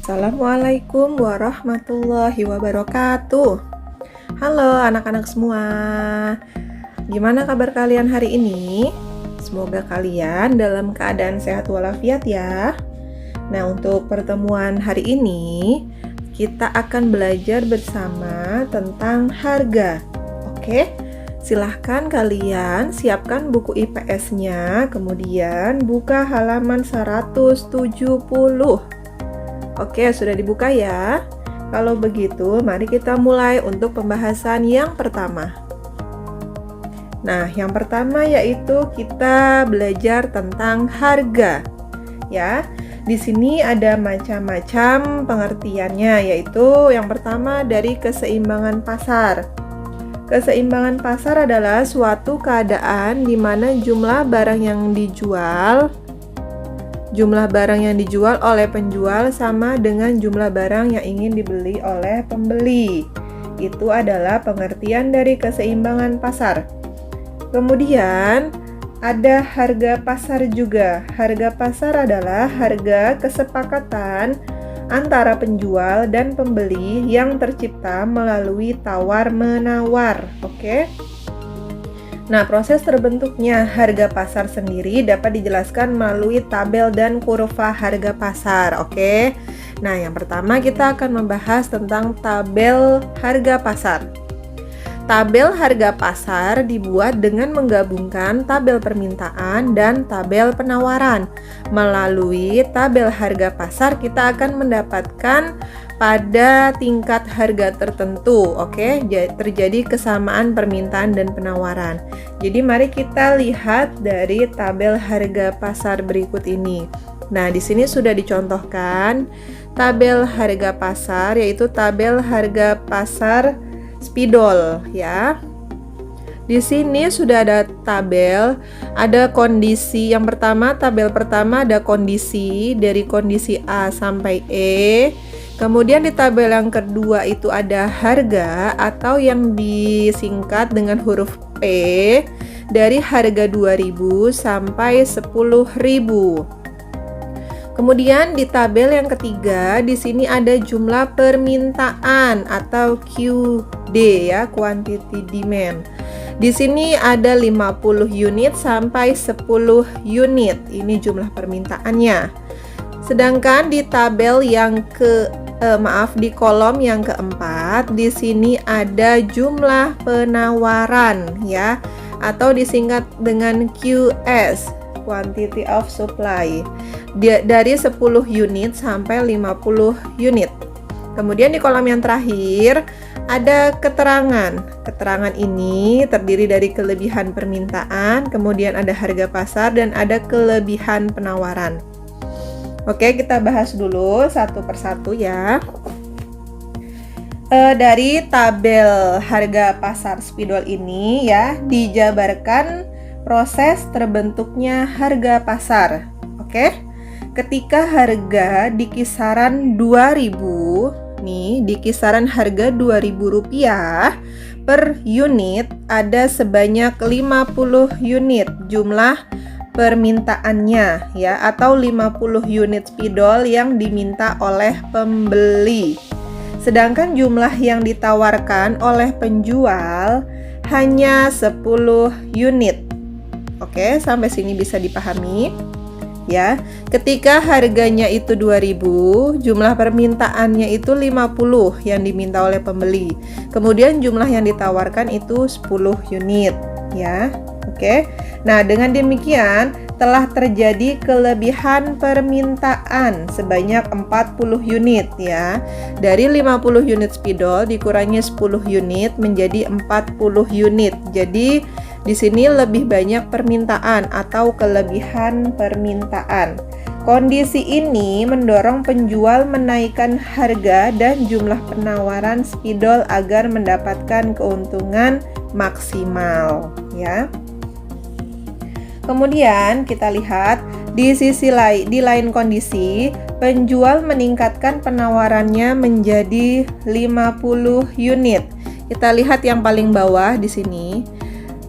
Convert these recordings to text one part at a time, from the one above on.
Assalamualaikum warahmatullahi wabarakatuh. Halo anak-anak semua. Gimana kabar kalian hari ini? Semoga kalian dalam keadaan sehat walafiat ya. Nah, untuk pertemuan hari ini kita akan belajar bersama tentang harga. Oke? Silahkan kalian siapkan buku IPS-nya, kemudian buka halaman 170. Oke, sudah dibuka ya? Kalau begitu, mari kita mulai untuk pembahasan yang pertama. Nah, yang pertama yaitu kita belajar tentang harga. Ya, di sini ada macam-macam pengertiannya, yaitu yang pertama dari keseimbangan pasar. Keseimbangan pasar adalah suatu keadaan di mana jumlah barang yang dijual oleh penjual sama dengan jumlah barang yang ingin dibeli oleh pembeli. Itu adalah pengertian dari keseimbangan pasar. Kemudian ada harga pasar juga. Harga pasar adalah harga kesepakatan antara penjual dan pembeli yang tercipta melalui tawar-menawar. Oke? Nah, proses terbentuknya harga pasar sendiri dapat dijelaskan melalui tabel dan kurva harga pasar. Oke. Nah, yang pertama kita akan membahas tentang tabel harga pasar. Tabel harga pasar dibuat dengan menggabungkan tabel permintaan dan tabel penawaran. Melalui tabel harga pasar kita akan mendapatkan pada tingkat harga tertentu, oke? Terjadi kesamaan permintaan dan penawaran. Jadi mari kita lihat dari tabel harga pasar berikut ini. Nah, di sini sudah dicontohkan tabel harga pasar, yaitu tabel harga pasar spidol ya. Di sini sudah ada tabel, ada kondisi. Yang pertama, tabel pertama ada kondisi dari kondisi A sampai E. Kemudian di tabel yang kedua itu ada harga atau yang disingkat dengan huruf P dari harga 2.000 sampai 10.000. Kemudian di tabel yang ketiga di sini ada jumlah permintaan atau QD ya, quantity demand. Di sini ada 50 unit sampai 10 unit. Ini jumlah permintaannya. Sedangkan di tabel yang di kolom yang keempat, di sini ada jumlah penawaran ya, atau disingkat dengan QS, quantity of supply, dari 10 unit sampai 50 unit. Kemudian di kolom yang terakhir ada keterangan. Keterangan ini terdiri dari kelebihan permintaan, kemudian ada harga pasar dan ada kelebihan penawaran. Oke, kita bahas dulu satu persatu ya. Dari tabel harga pasar spidol ini ya, dijabarkan proses terbentuknya harga pasar. Oke, ketika harga di kisaran 2.000, nih di kisaran harga Rp2.000 per unit, ada sebanyak 50 unit jumlah permintaannya ya, atau 50 unit spidol yang diminta oleh pembeli. Sedangkan jumlah yang ditawarkan oleh penjual hanya 10 unit. Oke, sampai sini bisa dipahami ya. Ketika harganya itu 2.000, jumlah permintaannya itu 50 yang diminta oleh pembeli. Kemudian jumlah yang ditawarkan itu 10 unit ya. Oke. Nah, dengan demikian telah terjadi kelebihan permintaan sebanyak 40 unit ya. Dari 50 unit spidol dikurangi 10 unit menjadi 40 unit. Jadi di sini lebih banyak permintaan atau kelebihan permintaan. Kondisi ini mendorong penjual menaikkan harga dan jumlah penawaran spidol agar mendapatkan keuntungan maksimal ya. Kemudian kita lihat di lain kondisi, penjual meningkatkan penawarannya menjadi 50 unit. Kita lihat yang paling bawah di sini.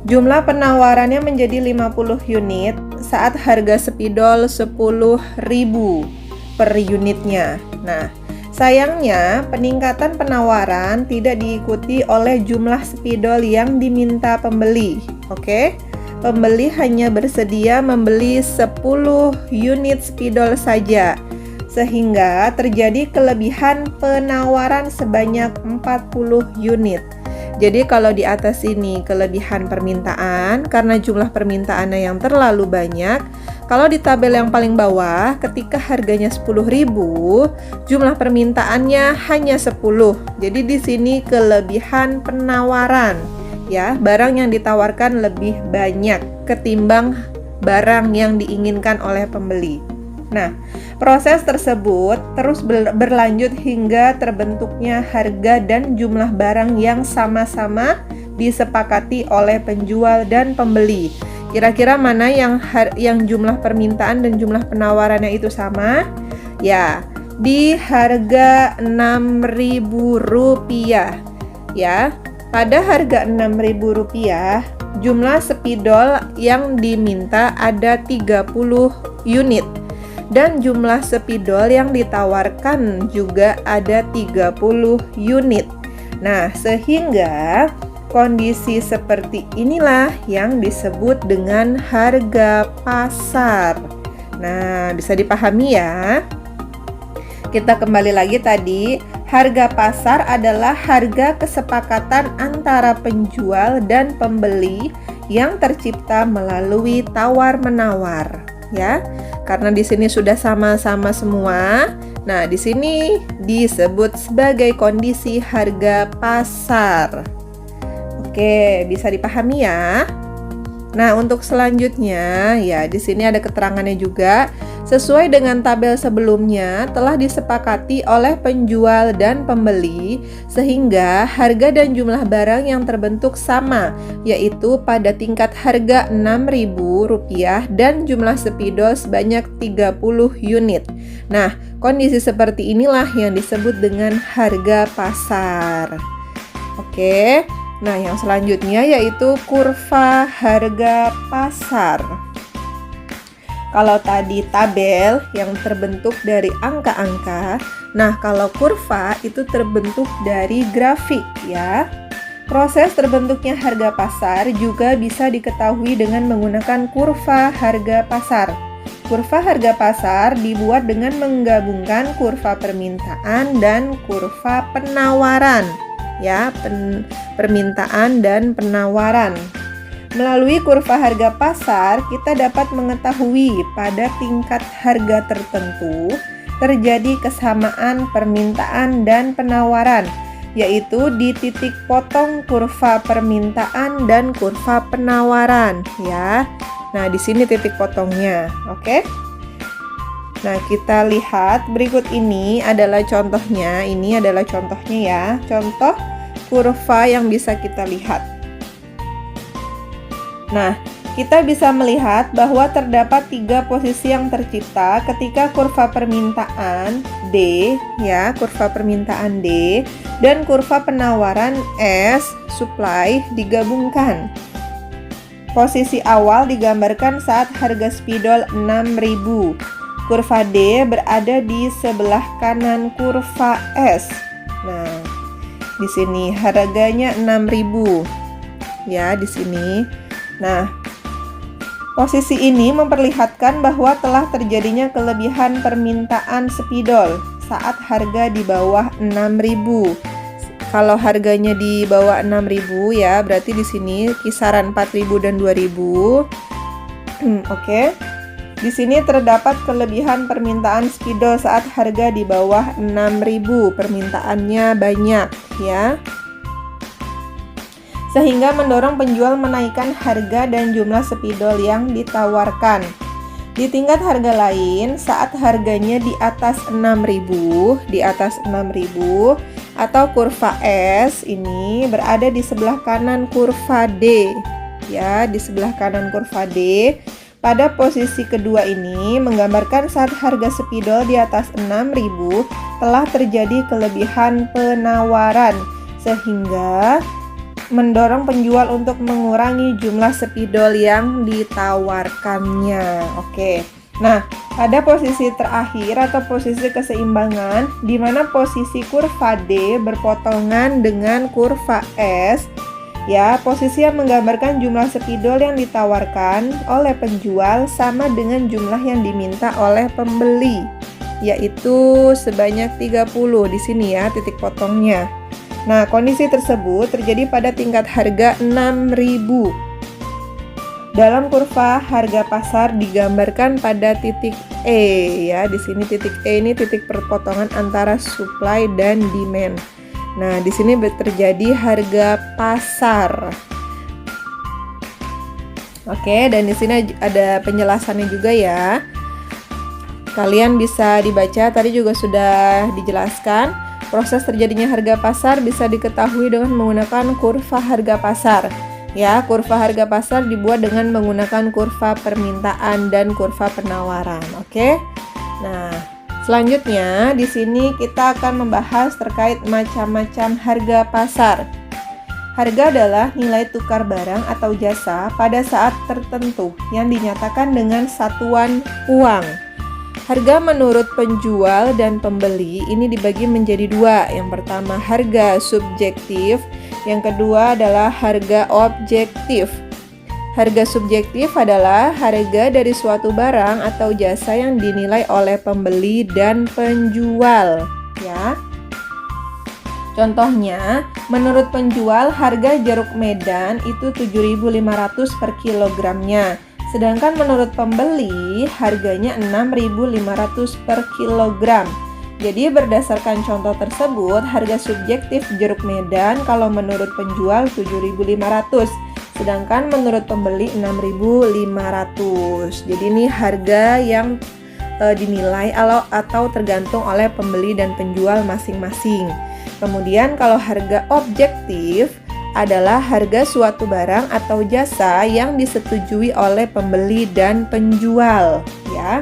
Jumlah penawarannya menjadi 50 unit saat harga spidol 10.000 per unitnya. Nah, Sayangnya, peningkatan penawaran tidak diikuti oleh jumlah spidol yang diminta pembeli. Oke, pembeli hanya bersedia membeli 10 unit spidol saja, sehingga terjadi kelebihan penawaran sebanyak 40 unit. Jadi kalau di atas ini kelebihan permintaan karena jumlah permintaannya yang terlalu banyak. Kalau di tabel yang paling bawah, ketika harganya 10.000, jumlah permintaannya hanya 10. Jadi di sini kelebihan penawaran, ya, barang yang ditawarkan lebih banyak ketimbang barang yang diinginkan oleh pembeli. Nah, proses tersebut terus berlanjut hingga terbentuknya harga dan jumlah barang yang sama-sama disepakati oleh penjual dan pembeli. Kira-kira mana yang jumlah permintaan dan jumlah penawarannya itu sama? Ya, di harga Rp6.000. Ya, pada harga Rp6.000, jumlah spidol yang diminta ada 30 unit. Dan jumlah spidol yang ditawarkan juga ada 30 unit. Nah, sehingga kondisi seperti inilah yang disebut dengan harga pasar. Nah, bisa dipahami ya. Kita kembali lagi tadi, harga pasar adalah harga kesepakatan antara penjual dan pembeli yang tercipta melalui tawar-menawar, ya. Karena di sini sudah sama-sama semua. Nah, di sini disebut sebagai kondisi harga pasar. Oke, bisa dipahami ya. Nah, untuk selanjutnya, ya di sini ada keterangannya juga. Sesuai dengan tabel sebelumnya, telah disepakati oleh penjual dan pembeli, sehingga harga dan jumlah barang yang terbentuk sama, yaitu pada tingkat harga Rp6.000 dan jumlah spidol sebanyak 30 unit. Nah, kondisi seperti inilah yang disebut dengan harga pasar. Oke. Nah, yang selanjutnya yaitu kurva harga pasar. Kalau tadi tabel yang terbentuk dari angka-angka, nah kalau kurva itu terbentuk dari grafik ya. Proses terbentuknya harga pasar juga bisa diketahui dengan menggunakan kurva harga pasar. Kurva harga pasar dibuat dengan menggabungkan kurva permintaan dan kurva penawaran. Ya, permintaan dan penawaran. Melalui kurva harga pasar, kita dapat mengetahui pada tingkat harga tertentu terjadi kesamaan permintaan dan penawaran, yaitu di titik potong kurva permintaan dan kurva penawaran, ya. Nah, di sini titik potongnya, oke? Nah, kita lihat berikut ini adalah contohnya. Ini adalah contohnya ya. Contoh kurva yang bisa kita lihat. Nah, kita bisa melihat bahwa terdapat 3 posisi yang tercipta ketika kurva permintaan D, ya, kurva permintaan D, dan kurva penawaran S, supply, digabungkan. Posisi awal digambarkan saat harga spidol 6.000. Kurva D berada di sebelah kanan kurva S. Nah, di sini harganya 6.000. Ya, di sini. Nah, posisi ini memperlihatkan bahwa telah terjadinya kelebihan permintaan spidol saat harga di bawah 6.000. Kalau harganya di bawah 6.000 ya, berarti di sini kisaran 4.000 dan 2.000. Oke. Di sini terdapat kelebihan permintaan spidol saat harga di bawah 6.000. Permintaannya banyak ya. Sehingga mendorong penjual menaikkan harga dan jumlah spidol yang ditawarkan. Di tingkat harga lain, saat harganya di atas 6.000, atau kurva S ini berada di sebelah kanan kurva D. Ya, di sebelah kanan kurva D. Pada posisi kedua ini menggambarkan saat harga spidol di atas 6.000 telah terjadi kelebihan penawaran, sehingga mendorong penjual untuk mengurangi jumlah spidol yang ditawarkannya. Oke, Nah, pada posisi terakhir atau posisi keseimbangan, di mana posisi kurva D berpotongan dengan kurva S, ya, posisi yang menggambarkan jumlah spidol yang ditawarkan oleh penjual sama dengan jumlah yang diminta oleh pembeli, yaitu sebanyak 30 di sini ya, titik potongnya. Nah, kondisi tersebut terjadi pada tingkat harga 6.000. Dalam kurva harga pasar digambarkan pada titik E ya. Di sini titik E ini titik perpotongan antara supply dan demand. Nah, di sini terjadi harga pasar. Oke, dan di sini ada penjelasannya juga ya. Kalian bisa dibaca, tadi juga sudah dijelaskan. Proses terjadinya harga pasar bisa diketahui dengan menggunakan kurva harga pasar. Ya, kurva harga pasar dibuat dengan menggunakan kurva permintaan dan kurva penawaran. Oke. Nah, selanjutnya di sini kita akan membahas terkait macam-macam harga pasar. Harga adalah nilai tukar barang atau jasa pada saat tertentu yang dinyatakan dengan satuan uang. Harga menurut penjual dan pembeli ini dibagi menjadi dua. Yang pertama harga subjektif, yang kedua adalah harga objektif. Harga subjektif adalah harga dari suatu barang atau jasa yang dinilai oleh pembeli dan penjual, ya. Contohnya, menurut penjual harga jeruk medan itu 7.500 per kilogramnya. Sedangkan menurut pembeli harganya 6.500 per kilogram. Jadi berdasarkan contoh tersebut, harga subjektif jeruk medan kalau menurut penjual 7.500, sedangkan menurut pembeli 6.500. Jadi ini harga yang dinilai atau tergantung oleh pembeli dan penjual masing-masing. Kemudian kalau harga objektif adalah harga suatu barang atau jasa yang disetujui oleh pembeli dan penjual, ya.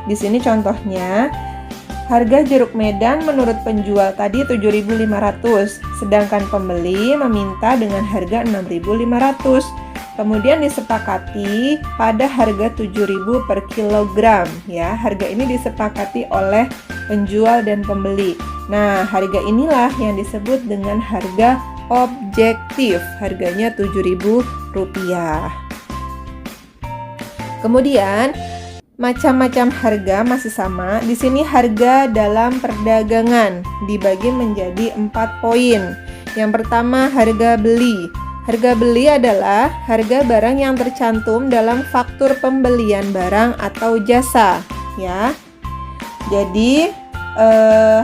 Di sini contohnya, harga jeruk medan menurut penjual tadi 7.500, sedangkan pembeli meminta dengan harga 6.500. Kemudian disepakati pada harga 7.000 per kilogram, ya. Harga ini disepakati oleh penjual dan pembeli. Nah, harga inilah yang disebut dengan harga objektif, harganya Rp7.000. Kemudian macam-macam harga masih sama. Di sini harga dalam perdagangan dibagi menjadi 4 poin. Yang pertama harga beli. Harga beli adalah harga barang yang tercantum dalam faktur pembelian barang atau jasa, ya. Jadi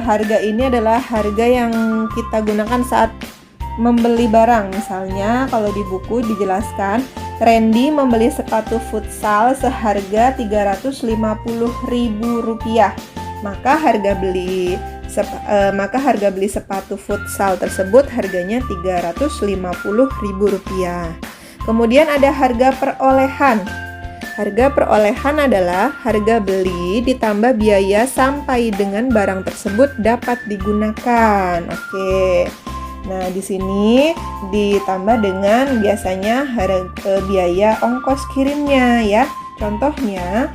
harga ini adalah harga yang kita gunakan saat membeli barang. Misalnya kalau di buku dijelaskan Randy membeli sepatu futsal seharga Rp350.000. Maka harga beli sepatu futsal tersebut harganya Rp350.000. Kemudian ada harga perolehan. Harga perolehan adalah harga beli ditambah biaya sampai dengan barang tersebut dapat digunakan. Oke. Nah, di sini ditambah dengan biasanya biaya ongkos kirimnya, ya. Contohnya,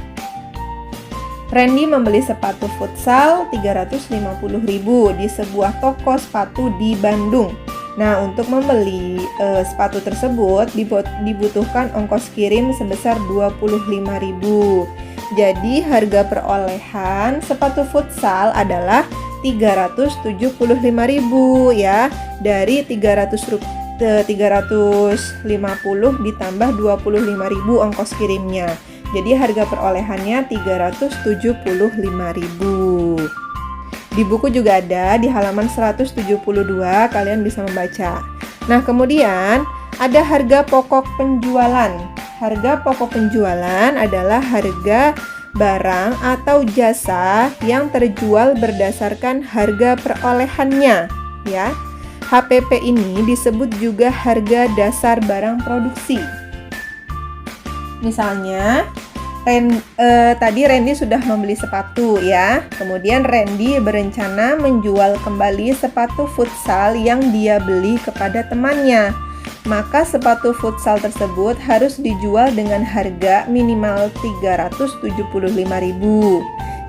Randy membeli sepatu futsal Rp350.000 di sebuah toko sepatu di Bandung. Nah, untuk membeli sepatu tersebut dibutuhkan ongkos kirim sebesar Rp25.000. Jadi, harga perolehan sepatu futsal adalah Rp375.000, ya. Dari Rp350 ditambah Rp25.000 ongkos kirimnya. Jadi harga perolehannya Rp375.000. Di buku juga ada di halaman 172, kalian bisa membaca. Nah, kemudian ada harga pokok penjualan. Harga pokok penjualan adalah harga barang atau jasa yang terjual berdasarkan harga perolehannya, ya. HPP ini disebut juga harga dasar barang produksi. Misalnya, tadi Randy sudah membeli sepatu, ya. Kemudian Randy berencana menjual kembali sepatu futsal yang dia beli kepada temannya. maka sepatu futsal tersebut harus dijual dengan harga minimal 375.000.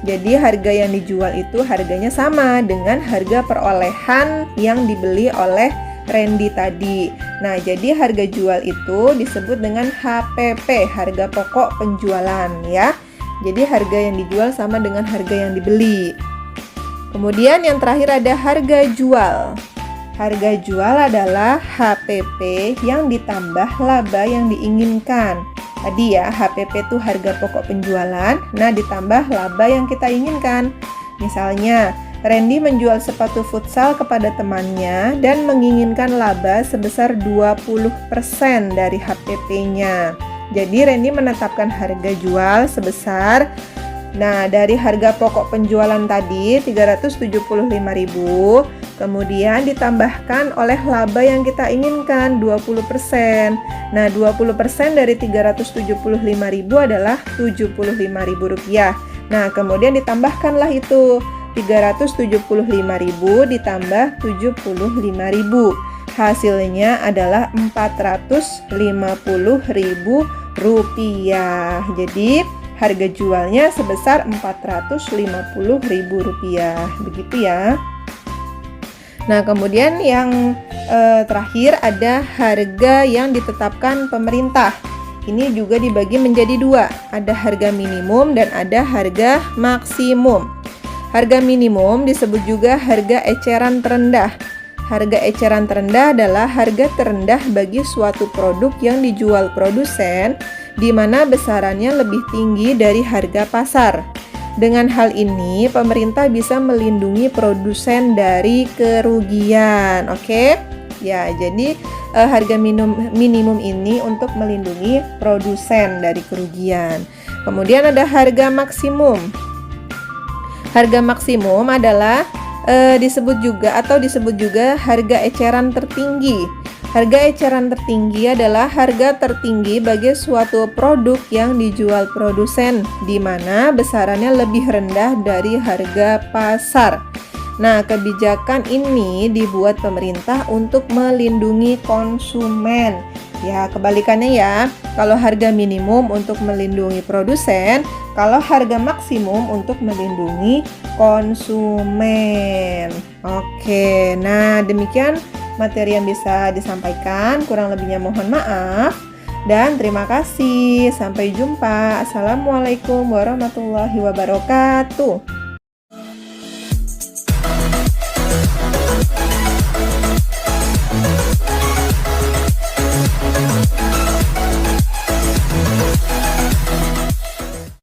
Jadi harga yang dijual itu harganya sama dengan harga perolehan yang dibeli oleh Randy tadi. Nah, jadi harga jual itu disebut dengan HPP, harga pokok penjualan ya. Jadi harga yang dijual sama dengan harga yang dibeli. Kemudian yang terakhir ada harga jual. Harga jual adalah HPP yang ditambah laba yang diinginkan. Tadi ya, HPP itu harga pokok penjualan, nah ditambah laba yang kita inginkan. Misalnya, Randy menjual sepatu futsal kepada temannya dan menginginkan laba sebesar 20% dari HPP-nya. Jadi Randy menetapkan harga jual sebesar, nah dari harga pokok penjualan tadi 375.000, kemudian ditambahkan oleh laba yang kita inginkan 20%. Nah 20% dari 375.000 adalah Rp75.000. Nah kemudian ditambahkanlah itu 375.000 ditambah 75.000. Hasilnya adalah Rp450.000. Jadi harga jualnya sebesar Rp450.000. Begitu ya. Nah, kemudian yang terakhir ada harga yang ditetapkan pemerintah. Ini juga dibagi menjadi dua. Ada harga minimum dan ada harga maksimum. Harga minimum disebut juga harga eceran terendah. Harga eceran terendah adalah harga terendah bagi suatu produk yang dijual produsen di mana besarannya lebih tinggi dari harga pasar. Dengan hal ini, pemerintah bisa melindungi produsen dari kerugian. Oke? Ya, jadi harga minimum ini untuk melindungi produsen dari kerugian. Kemudian ada harga maksimum. Harga maksimum adalah disebut juga harga eceran tertinggi. Harga eceran tertinggi adalah harga tertinggi bagi suatu produk yang dijual produsen di mana besarannya lebih rendah dari harga pasar. Nah, kebijakan ini dibuat pemerintah untuk melindungi konsumen. Ya, kebalikannya ya. Kalau harga minimum untuk melindungi produsen, kalau harga maksimum untuk melindungi konsumen. Oke, nah demikian materi yang bisa disampaikan. Kurang lebihnya mohon maaf. Dan terima kasih. Sampai jumpa. Assalamualaikum warahmatullahi wabarakatuh.